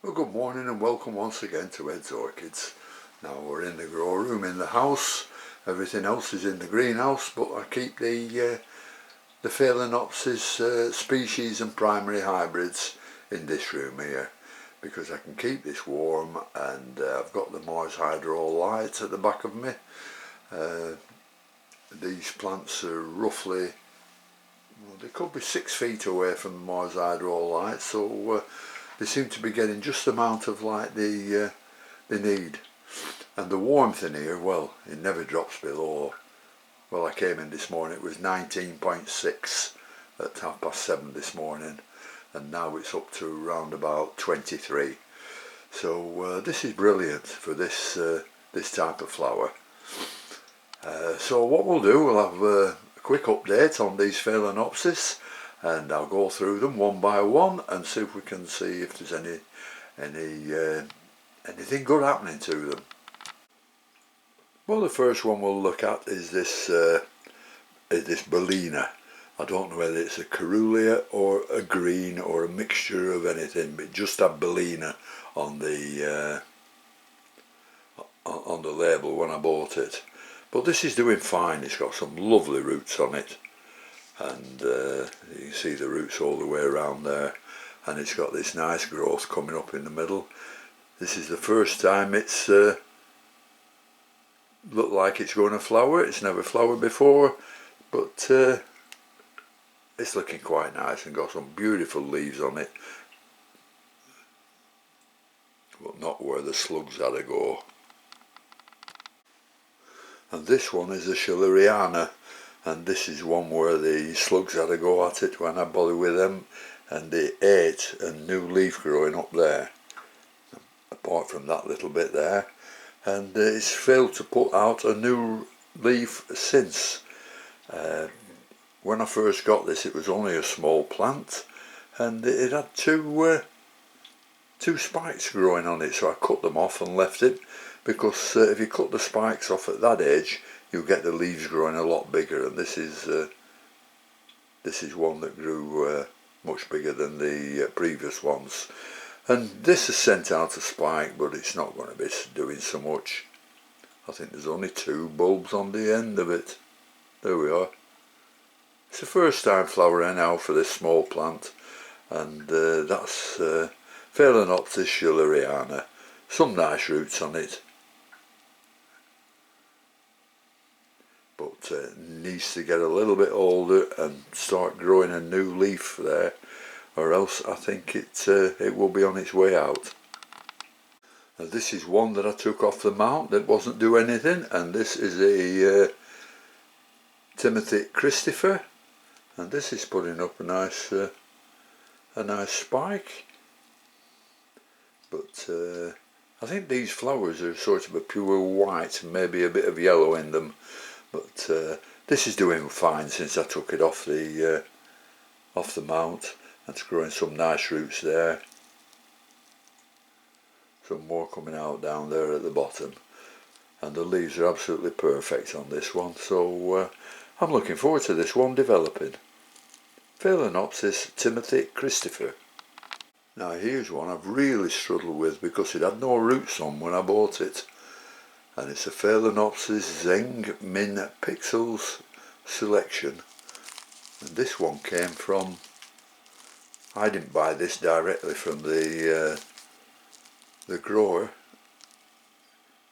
Well, good morning and welcome once again to Ed's Orchids. Now we're in the grow room in the house. Everything else is in the greenhouse, but I keep the Phalaenopsis species and primary hybrids in this room here because I can keep this warm, and I've got the Mars Hydro light at the back of me. These plants are roughly, well, they could be 6 feet away from the Mars Hydro light, so they seem to be getting just the amount of light they need. And the warmth in here, well, it never drops below, well, I came in this morning, it was 19.6 at 7:30 this morning, and now it's up to around about 23. So this is brilliant for this type of flower. So what we'll do, we'll have a quick update on these Phalaenopsis, and I'll go through them one by one and see if we can see if there's anything good happening to them. Well, the first one we'll look at is this Bellina. I don't know whether it's a Carulia or a green or a mixture of anything, but just had Bellina on the label when I bought it. But this is doing fine. It's got some lovely roots on it, and you can see the roots all the way around there, and it's got this nice growth coming up in the middle. This is the first time it's looked like it's going to flower. It's never flowered before, but it's looking quite nice and got some beautiful leaves on it, but not where the slugs had to go. And this one is a Schilleriana, and this is one where the slugs had to go at it when I bothered with them, and they ate a new leaf growing up there, apart from that little bit there, and it's failed to put out a new leaf since. When I first got this, it was only a small plant, and it had two spikes growing on it, so I cut them off and left it, because if you cut the spikes off at that age, you get the leaves growing a lot bigger, and this is one that grew much bigger than the previous ones. And this has sent out a spike, but it's not going to be doing so much. I think there's only 2 bulbs on the end of it. There we are. It's the first time flowering now for this small plant, and that's Phalaenopsis schilleriana. Some nice roots on it, but needs to get a little bit older and start growing a new leaf there, or else I think it will be on its way out. Now, this is one that I took off the mount that wasn't do anything, and this is a Timothy Christopher, and this is putting up a nice spike. But I think these flowers are sort of a pure white, maybe a bit of yellow in them. But this is doing fine since I took it off the mount. It's growing some nice roots there. Some more coming out down there at the bottom, and the leaves are absolutely perfect on this one. So I'm looking forward to this one developing. Phalaenopsis Timothy Christopher. Now here's one I've really struggled with because it had no roots on when I bought it, and it's a Phalaenopsis Zeng Min Pixels selection, and this one came from, I didn't buy this directly from the grower,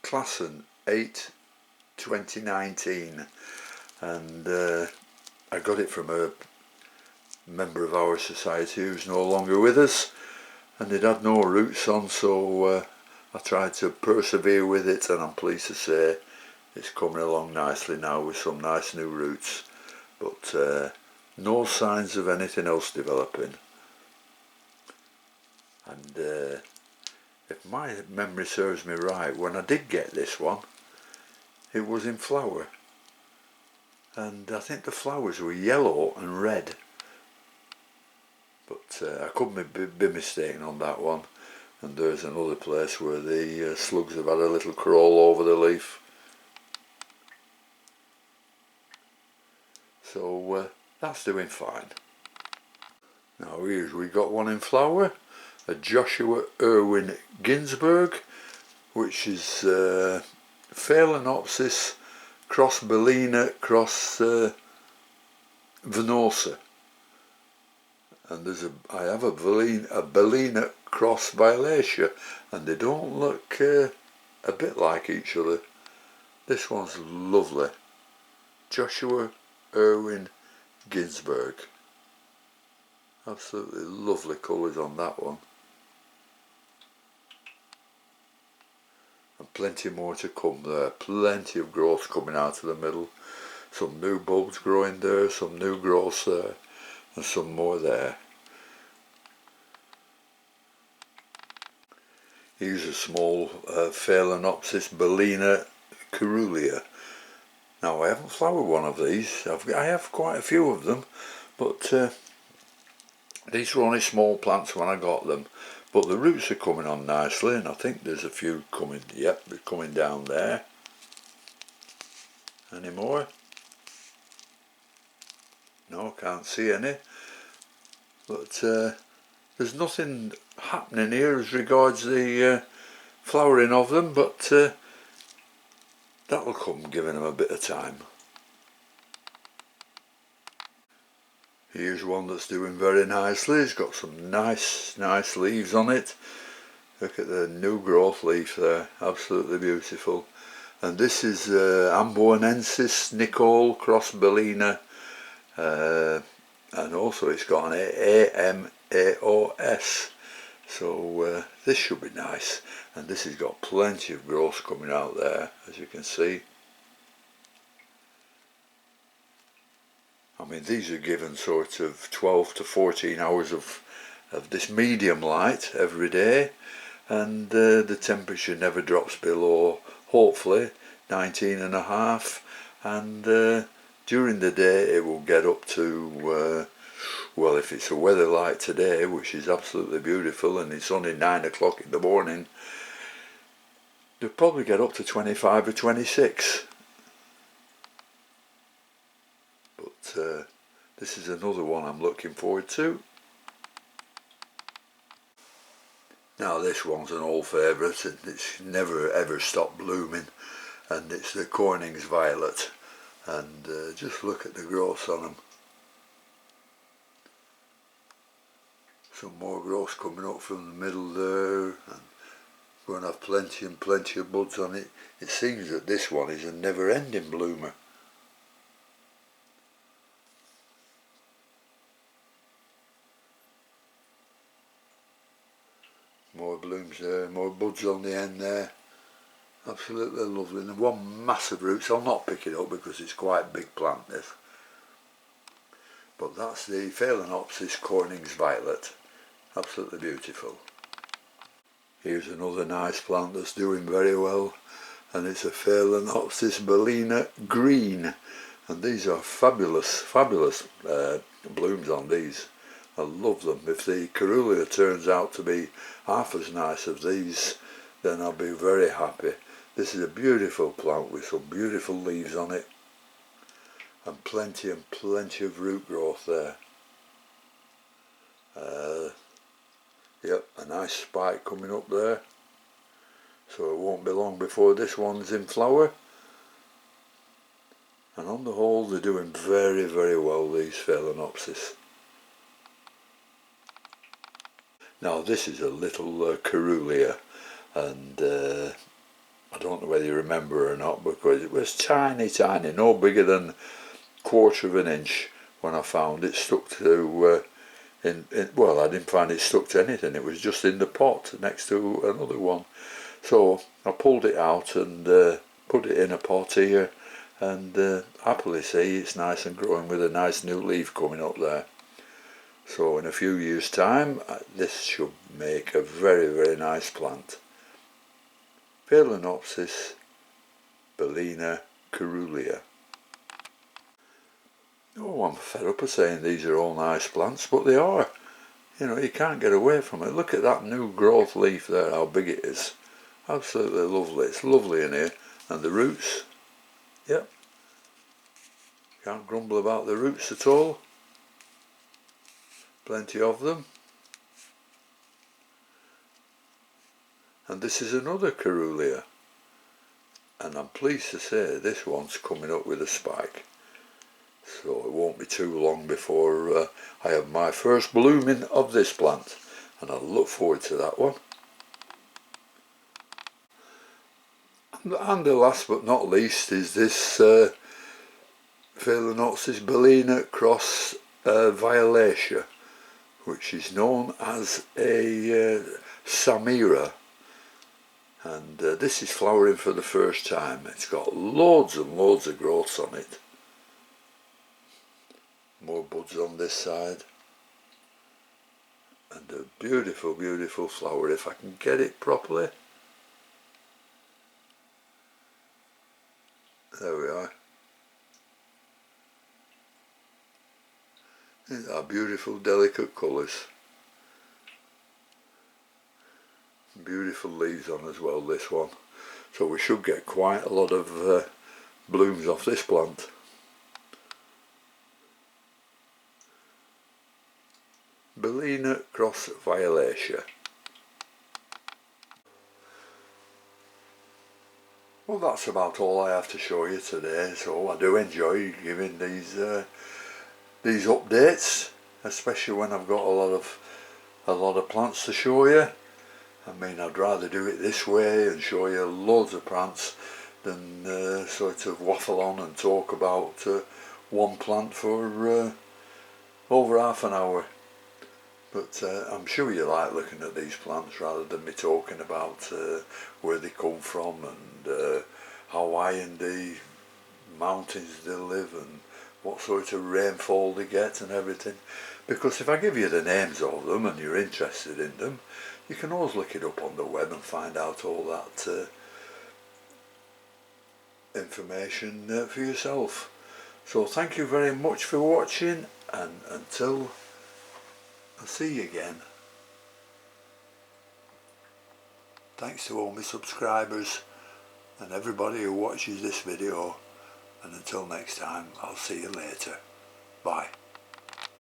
Klassen 8 2019, and I got it from a member of our society who's no longer with us, and it had no roots on, so I tried to persevere with it, and I'm pleased to say it's coming along nicely now with some nice new roots, but no signs of anything else developing. And if my memory serves me right, when I did get this one, it was in flower, and I think the flowers were yellow and red, but I couldn't be mistaken on that one. And there's another place where the slugs have had a little crawl over the leaf. So that's doing fine. Now here's we got one in flower, a Joshua Irwin Ginsberg, which is Phalaenopsis cross Bellina cross Venosa. And I have a Bellina cross Violaceae, and they don't look a bit like each other. This one's lovely. Joshua Irwin Ginsberg. Absolutely lovely colours on that one. And plenty more to come there. Plenty of growth coming out of the middle. Some new bulbs growing there, some new growth there, and some more there. Here's a small Phalaenopsis Bellina Caerulea. Now I haven't flowered one of these. I have quite a few of them, but these were only small plants when I got them. But the roots are coming on nicely, and I think there's a few coming. Yep, they're coming down there. Any more? No, can't see any. But there's nothing happening here as regards the flowering of them, but that'll come, giving them a bit of time. Here's one that's doing very nicely. It's got some nice leaves on it. Look at the new growth leaf there, absolutely beautiful. And this is Amboinensis Nicole cross Bellina, and also it's got an AMAOS. So this should be nice. And this has got plenty of growth coming out there, as you can see. I mean, these are given sort of 12 to 14 hours of this medium light every day, and the temperature never drops below, hopefully, 19.5, and during the day it will get up to, well, if it's a weather like today, which is absolutely beautiful, and it's only 9 o'clock in the morning, they'll probably get up to 25 or 26. But this is another one I'm looking forward to. Now this one's an old favourite, and it's never ever stopped blooming, and it's the Corning's Violet. And just look at the growth on them. Some more growth coming up from the middle there, and going to have plenty and plenty of buds on it. It seems that this one is a never-ending bloomer. More blooms there, more buds on the end there. Absolutely lovely. And one massive roots. I'll not pick it up because it's quite a big plant, this. But that's the Phalaenopsis Corning's Violet. Absolutely beautiful. Here's another nice plant that's doing very well, and it's a Phalaenopsis Bellina Green. And these are fabulous blooms on these. I love them. If the Caerulea turns out to be half as nice as these, then I'll be very happy. This is a beautiful plant with some beautiful leaves on it, and plenty of root growth there. Yep, a nice spike coming up there. So it won't be long before this one's in flower. And on the whole, they're doing very, very well, these Phalaenopsis. Now this is a little Caerulea, and I don't know whether you remember or not, because it was tiny, no bigger than 1/4 of an inch when I found it stuck to, well, I didn't find it stuck to anything, it was just in the pot next to another one. So I pulled it out and put it in a pot here, and happily see it's nice and growing with a nice new leaf coming up there. So in a few years' time, this should make a very, very nice plant. Phalaenopsis Bellina Caerulea. Oh, I'm fed up of saying these are all nice plants, but they are. You know, you can't get away from it. Look at that new growth leaf there, how big it is. Absolutely lovely. It's lovely in here. And the roots, yep. Can't grumble about the roots at all. Plenty of them. And this is another Carulia, and I'm pleased to say this one's coming up with a spike, so it won't be too long before I have my first blooming of this plant, and I look forward to that one. And the last but not least is this Phalaenopsis Belina cross violacea, which is known as a Samira, and this is flowering for the first time. It's got loads and loads of growths on it. More buds on this side, and a beautiful, beautiful flower if I can get it properly. There we are. These are beautiful, delicate colours. Beautiful leaves on as well, this one. So we should get quite a lot of blooms off this plant. Belina cross violacea. Well, that's about all I have to show you today. So I do enjoy giving these updates, especially when I've got a lot of plants to show you. I mean, I'd rather do it this way and show you loads of plants than sort of waffle on and talk about one plant for over half an hour. But I'm sure you like looking at these plants rather than me talking about where they come from and how high in the mountains they live and what sort of rainfall they get and everything. Because if I give you the names of them and you're interested in them, you can always look it up on the web and find out all that information for yourself. So thank you very much for watching, and until I see you again, thanks to all my subscribers and everybody who watches this video, and until next time, I'll see you later. Bye.